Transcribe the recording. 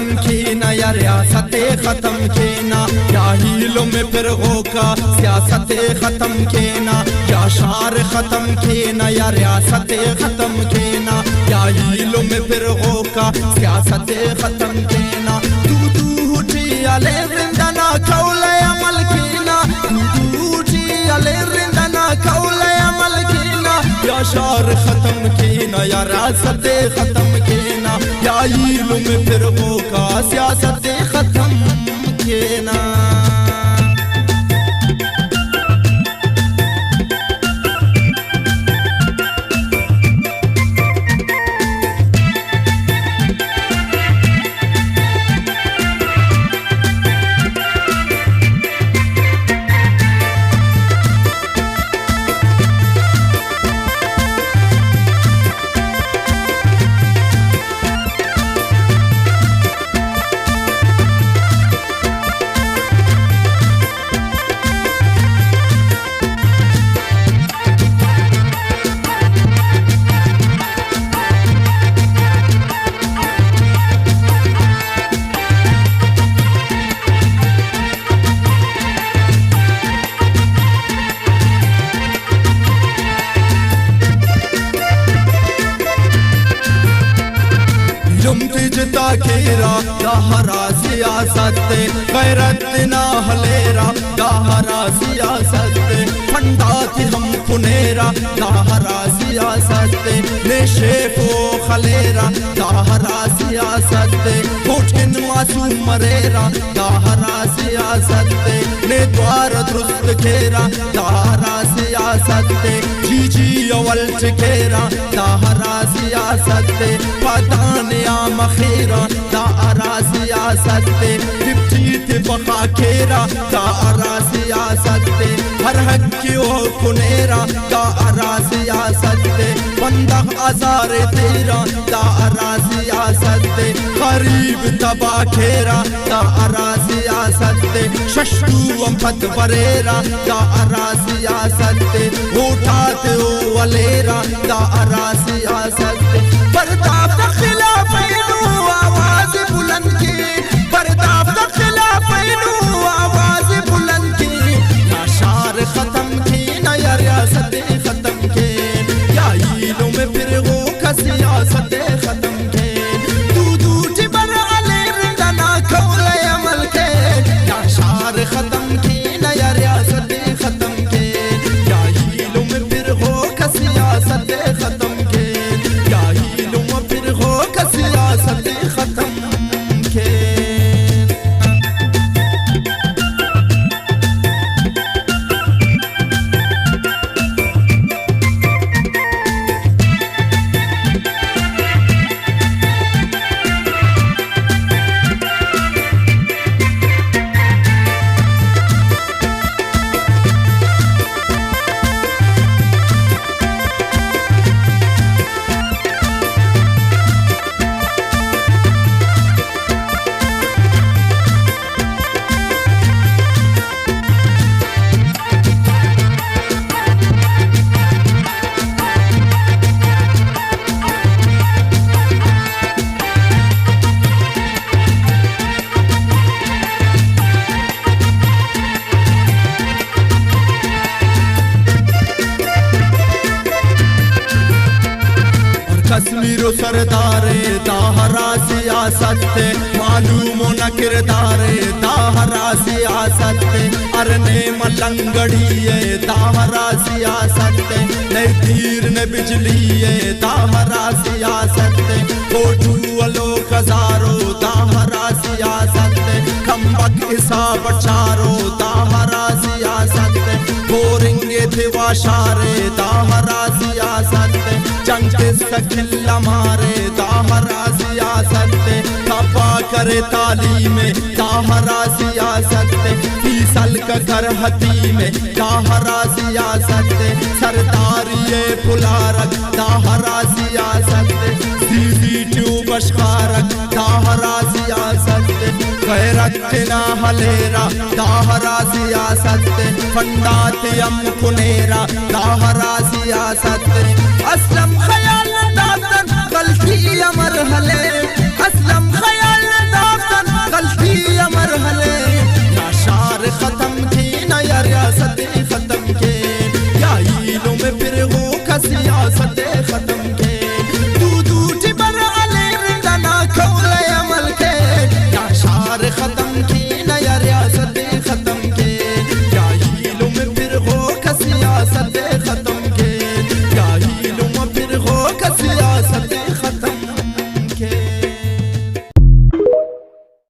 खत्म की ना या रियासत खत्म की ना, या हीलों में फिर का सियासत खत्म की ना, या शार खत्म की ना या रियासत खत्म की ना, या हीलों में फिर का सियासत खत्म की ना। तू उठी अले रिंदना कौले अमल की ना, तू उठी अले रिंदना कौले अमल की ना, या शार खत्म की ना या रियासत खत्म की ना, या हीलों में फिर का सियासत खत्म की ना। खेरा दाहरा सियासत गैरत ना हलेरा, दाहरा सियासत फंडा थी हम खुनेरा, दाहरा सियासत नेशे को खलेरा, दाहरा सियासत मुठिन मासूम मरेरा, दाहरा सियासत ने द्वार दुरुस्त खेरा, दाहरा सियासत जी अवल खेरा, दाहरा सियासत पतानिया मखेरा, दाहरा सियासत डिप्टीत बखा खेरा, दाहरा सियासत हर हक की ओ कुनेरा, दाहरा सियासत बंदा आज़ार तेरा, दाहरा सियासत गरीब तबा खेरा, दाहरा सियासत शशु अम्फत बरेरा, दाहरा सियासत उठाते ओ वलेरा, दाहरा सियासत बर्दाश्त खिलाफ आवाज बुलंद की, बर्दाश्त खिलाफ आवाज बुलंद की, या शार खत्म की ना या रियासत खत्म की, या हीलों में फिर का सियासत खत्म की। दूठी बर अले रिंदना कौले अमल के, या शार खत्म की ना या रियासत खत्म की, या हीलों में फिर का सियासत खत्म की, या हीलों में फिर का सियासत खत्म की। कश्मीरो सरदारे दाहरा सियासत मालूम न किरदारे, दाहरा सियासत अरने मलंगड़िए, दाहरा सियासत ने तीर ने बिजलिए, दाहरा सियासत कोठू अलो कजारो, दाहरा सियासत खम्बक इसा बचारो, दाहरा सियासत बोरेंगे थे वाशारे, दाहरा सियासत जंग के सकिल्ला मारे, दाहरा सियासत खपा करे तालीम, दाहरा सियासत फीसल का घर हती में, दाहरा सियासत सरदारिये पुलारक, दाहरा सियासत सीधी ट्यूब अशकारक, दाहरा सियासत गैरत ना हलेरा, दाहरा सियासत फंडात यम कुनेरा, दाहरा सियासत असलम खयाल दातन गलती अमर हले, असलम खयाल दातन रियासत